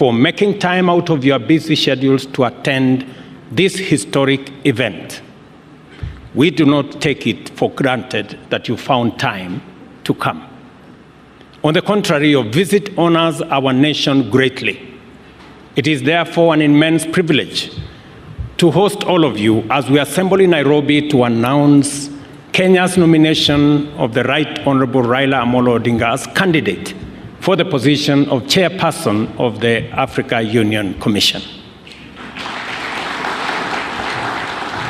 for making time out of your busy schedules to attend this historic event. We do not take it for granted that you found time to come. On the contrary, your visit honors our nation greatly. It is therefore an immense privilege to host all of you as we assemble in Nairobi to announce Kenya's nomination of the Right Honorable Raila Odinga as candidate for the position of chairperson of the Africa Union Commission.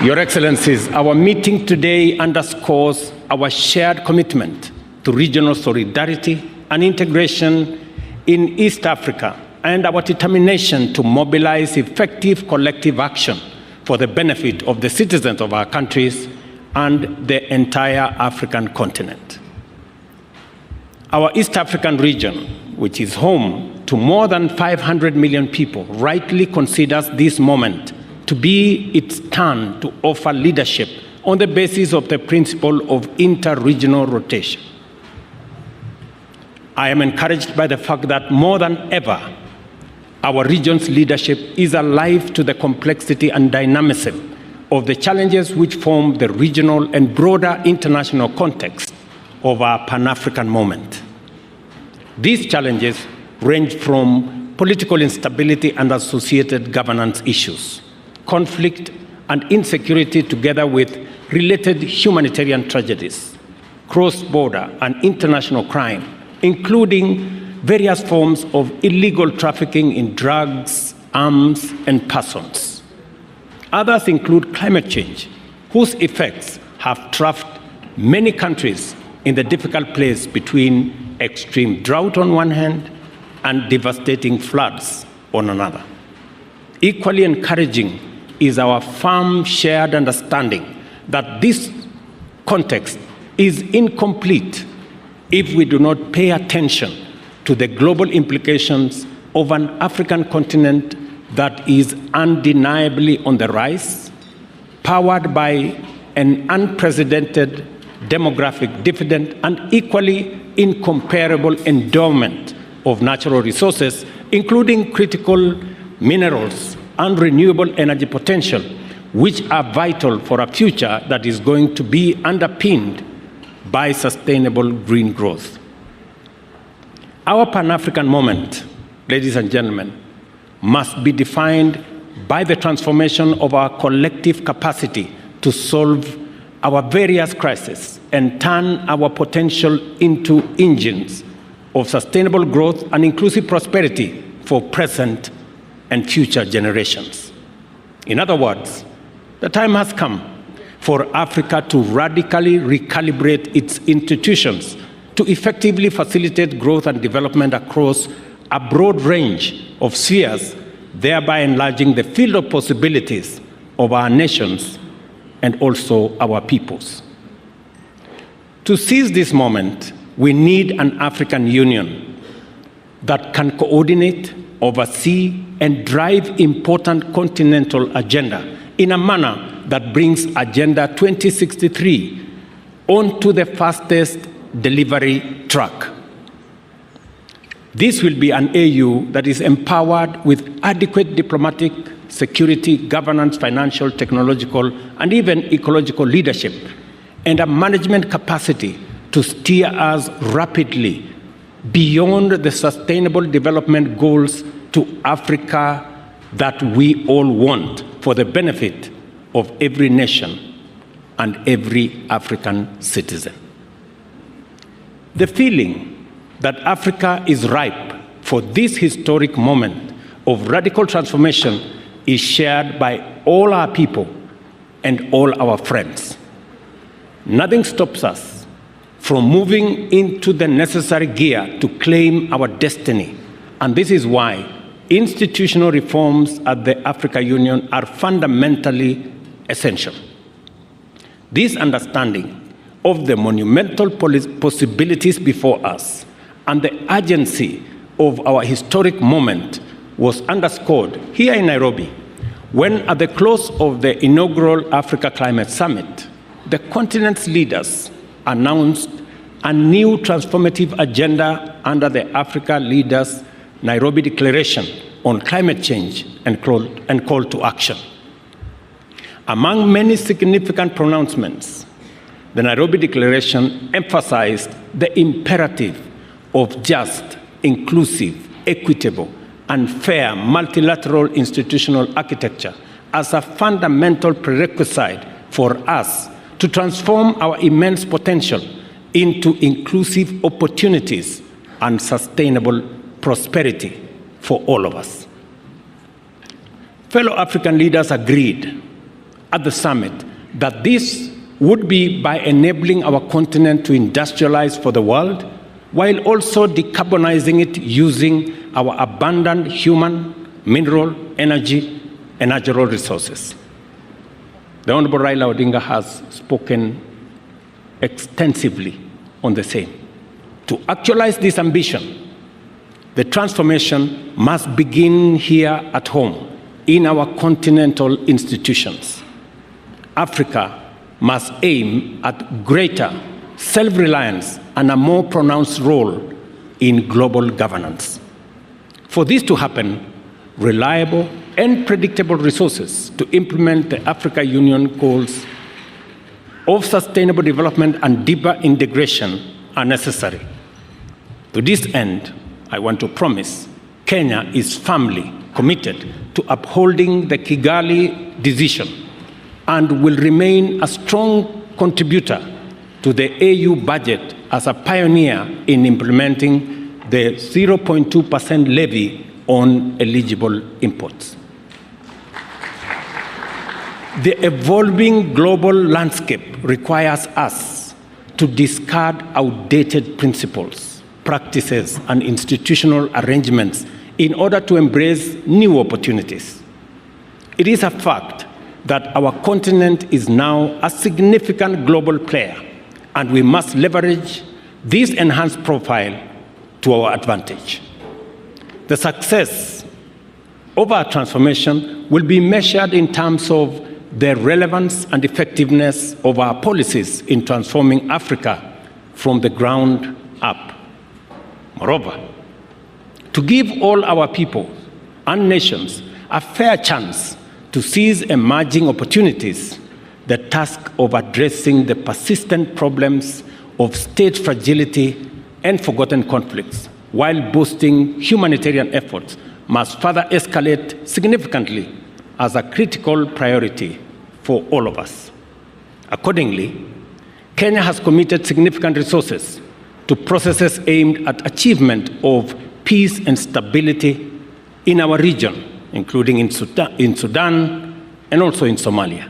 Your Excellencies, our meeting today underscores our shared commitment to regional solidarity and integration in East Africa and our determination to mobilize effective collective action for the benefit of the citizens of our countries and the entire African continent. Our East African region, which is home to more than 500 million people, rightly considers this moment to be its turn to offer leadership on the basis of the principle of inter-regional rotation. I am encouraged by the fact that more than ever, our region's leadership is alive to the complexity and dynamism of the challenges which form the regional and broader international context of our Pan-African moment. These challenges range from political instability and associated governance issues, conflict and insecurity together with related humanitarian tragedies, cross-border and international crime, including various forms of illegal trafficking in drugs, arms, and persons. Others include climate change, whose effects have trapped many countries in the difficult place between extreme drought on one hand and devastating floods on another. Equally encouraging is our firm shared understanding that this context is incomplete if we do not pay attention to the global implications of an African continent that is undeniably on the rise, powered by an unprecedented demographic dividend and equally incomparable endowment of natural resources, including critical minerals and renewable energy potential, which are vital for a future that is going to be underpinned by sustainable green growth. Our Pan-African moment, ladies and gentlemen, must be defined by the transformation of our collective capacity to solve our various crises and turn our potential into engines of sustainable growth and inclusive prosperity for present and future generations. In other words, the time has come for Africa to radically recalibrate its institutions to effectively facilitate growth and development across a broad range of spheres, thereby enlarging the field of possibilities of our nations and also our peoples. To seize this moment, we need an African Union that can coordinate, oversee, and drive important continental agenda in a manner that brings Agenda 2063 onto the fastest delivery track. This will be an AU that is empowered with adequate diplomatic, security, governance, financial, technological, and even ecological leadership, and a management capacity to steer us rapidly beyond the sustainable development goals to Africa that we all want for the benefit of every nation and every African citizen. The feeling that Africa is ripe for this historic moment of radical transformation is shared by all our people and all our friends. Nothing stops us from moving into the necessary gear to claim our destiny, and this is why institutional reforms at the Africa Union are fundamentally essential. This understanding of the monumental possibilities before us and the urgency of our historic moment was underscored here in Nairobi when, at the close of the inaugural Africa Climate Summit, the continent's leaders announced a new transformative agenda under the Africa Leaders Nairobi Declaration on climate change and call to action. Among many significant pronouncements, the Nairobi Declaration emphasized the imperative of just, inclusive, equitable, and fair multilateral institutional architecture as a fundamental prerequisite for us to transform our immense potential into inclusive opportunities and sustainable prosperity for all of us. Fellow African leaders agreed at the summit that this would be by enabling our continent to industrialize for the world, while also decarbonizing it using our abundant human, mineral, energy, and natural resources. The Honorable Raila Odinga has spoken extensively on the same. To actualize this ambition, the transformation must begin here at home in our continental institutions. Africa must aim at greater self-reliance and a more pronounced role in global governance. For this to happen, reliable and predictable resources to implement the Africa Union goals of sustainable development and deeper integration are necessary. To this end, I want to promise Kenya is firmly committed to upholding the Kigali decision and will remain a strong contributor to the AU budget as a pioneer in implementing the 0.2% levy on eligible imports. The evolving global landscape requires us to discard outdated principles, practices, and institutional arrangements in order to embrace new opportunities. It is a fact that our continent is now a significant global player, and we must leverage this enhanced profile to our advantage. The success of our transformation will be measured in terms of the relevance and effectiveness of our policies in transforming Africa from the ground up. Moreover, to give all our people and nations a fair chance to seize emerging opportunities, the task of addressing the persistent problems of state fragility and forgotten conflicts while boosting humanitarian efforts must further escalate significantly as a critical priority for all of us. Accordingly, Kenya has committed significant resources to processes aimed at achievement of peace and stability in our region, including in Sudan and also in Somalia.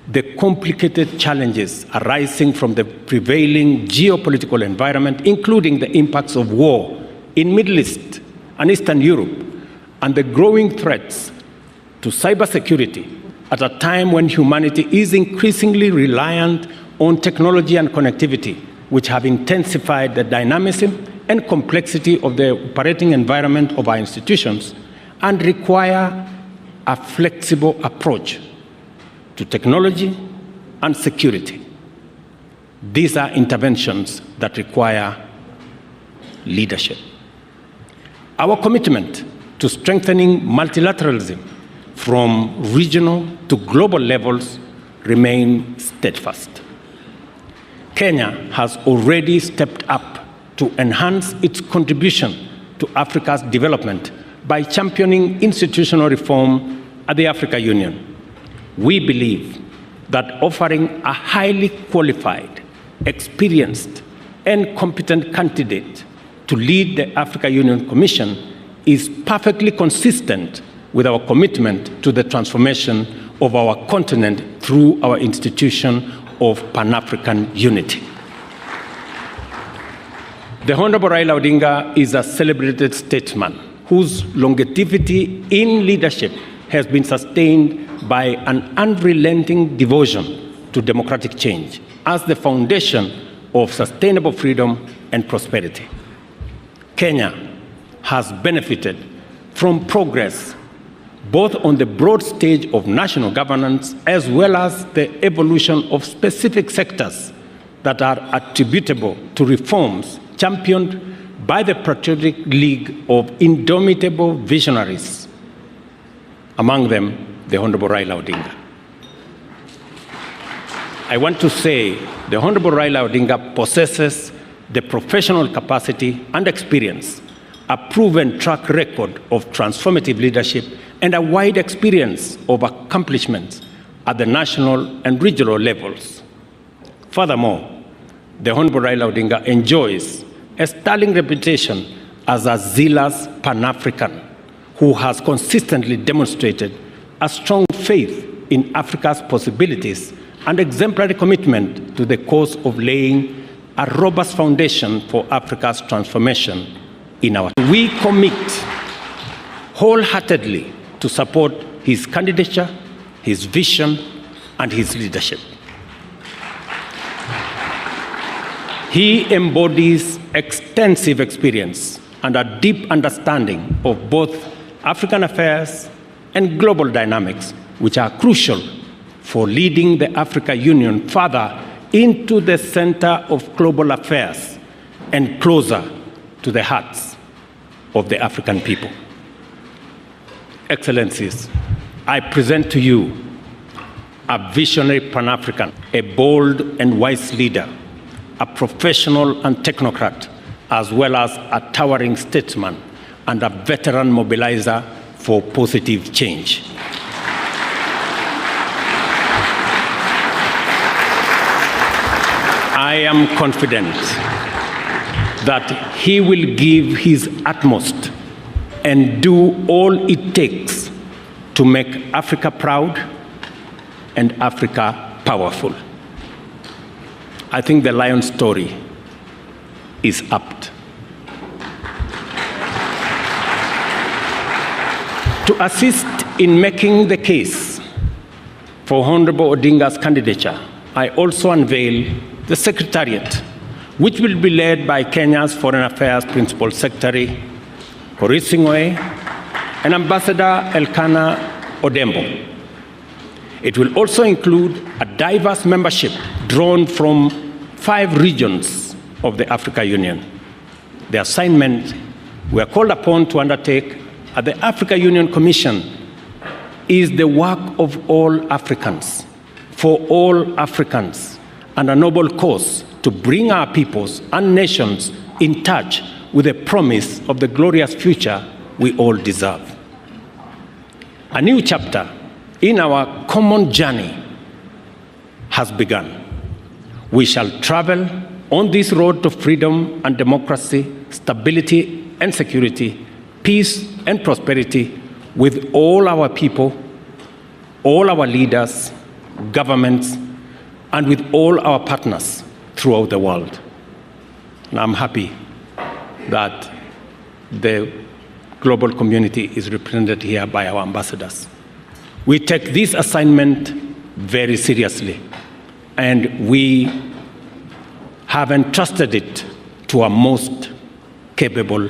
The complicated challenges arising from the prevailing geopolitical environment, including the impacts of war in Middle East and Eastern Europe, and the growing threats to cybersecurity at a time when humanity is increasingly reliant on technology and connectivity, which have intensified the dynamism and complexity of the operating environment of our institutions and require a flexible approach to technology and security. These are interventions that require leadership. Our commitment to strengthening multilateralism from regional to global levels remain steadfast. Kenya has already stepped up to enhance its contribution to Africa's development by championing institutional reform at the Africa Union. We believe that offering a highly qualified, experienced, and competent candidate to lead the Africa Union Commission is perfectly consistent with our commitment to the transformation of our continent through our institution of Pan-African unity. The Honorable Raila Odinga is a celebrated statesman whose longevity in leadership has been sustained by an unrelenting devotion to democratic change as the foundation of sustainable freedom and prosperity. Kenya has benefited from progress both on the broad stage of national governance as well as the evolution of specific sectors that are attributable to reforms championed by the Patriotic League of indomitable visionaries, among them the Honorable Raila Odinga. I want to say the Honorable Raila Odinga possesses the professional capacity and experience, a proven track record of transformative leadership, and a wide experience of accomplishments at the national and regional levels. Furthermore, the Honorable Raila Odinga enjoys a sterling reputation as a zealous Pan-African who has consistently demonstrated a strong faith in Africa's possibilities and exemplary commitment to the cause of laying a robust foundation for Africa's transformation in our. We commit wholeheartedly to support his candidature, his vision, and his leadership. He embodies extensive experience and a deep understanding of both African affairs and global dynamics, which are crucial for leading the African Union further into the center of global affairs and closer to the hearts of the African people. Excellencies, I present to you a visionary Pan-African, a bold and wise leader, a professional and technocrat, as well as a towering statesman and a veteran mobilizer for positive change. I am confident that he will give his utmost and do all it takes to make Africa proud and Africa powerful. I think the lion story is apt. To assist in making the case for Honorable Odinga's candidature, I also unveil the Secretariat, which will be led by Kenya's Foreign Affairs Principal Secretary, Horace Sing'oei, and Ambassador Elkanah Odembo. It will also include a diverse membership drawn from 5 regions of the African Union. The assignment we are called upon to undertake at the African Union Commission is the work of all Africans, for all Africans, and a noble cause to bring our peoples and nations in touch with the promise of the glorious future we all deserve. A new chapter in our common journey has begun. We shall travel on this road to freedom and democracy, stability and security, peace and prosperity with all our people, all our leaders, governments, and with all our partners throughout the world. And I'm happy that the global community is represented here by our ambassadors. We take this assignment very seriously, and we have entrusted it to our most capable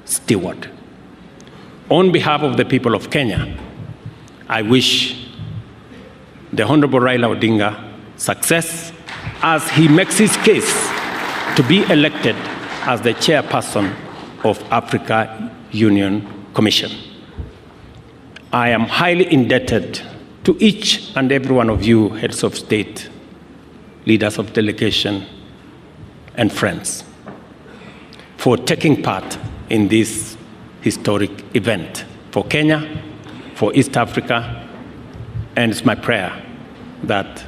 steward. On behalf of the people of Kenya, I wish the Honorable Raila Odinga success as he makes his case to be elected as the chairperson of Africa Union Commission. I am highly indebted to each and every one of you, heads of state, leaders of delegation, and friends, for taking part in this historic event for Kenya, for East Africa, and it's my prayer that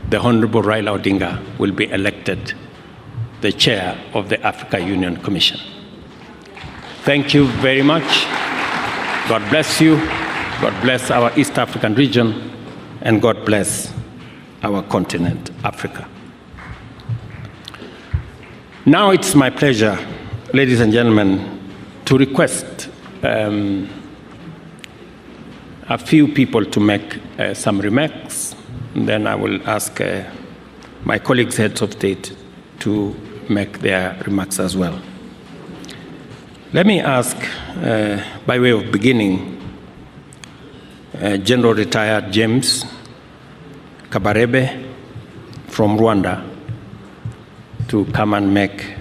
the Honorable Raila Odinga will be elected the chair of the Africa Union Commission. Thank you very much. God bless you. God bless our East African region, and God bless our continent, Africa. Now it's my pleasure, ladies and gentlemen, to request a few people to make some remarks. And then I will ask my colleagues, heads of state, to make their remarks as well. Let me ask, by way of beginning, General Retired James Kabarebe from Rwanda to come and make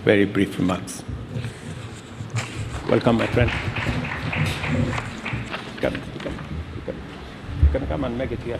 very brief remarks. Welcome, my friend. You can come and make it here.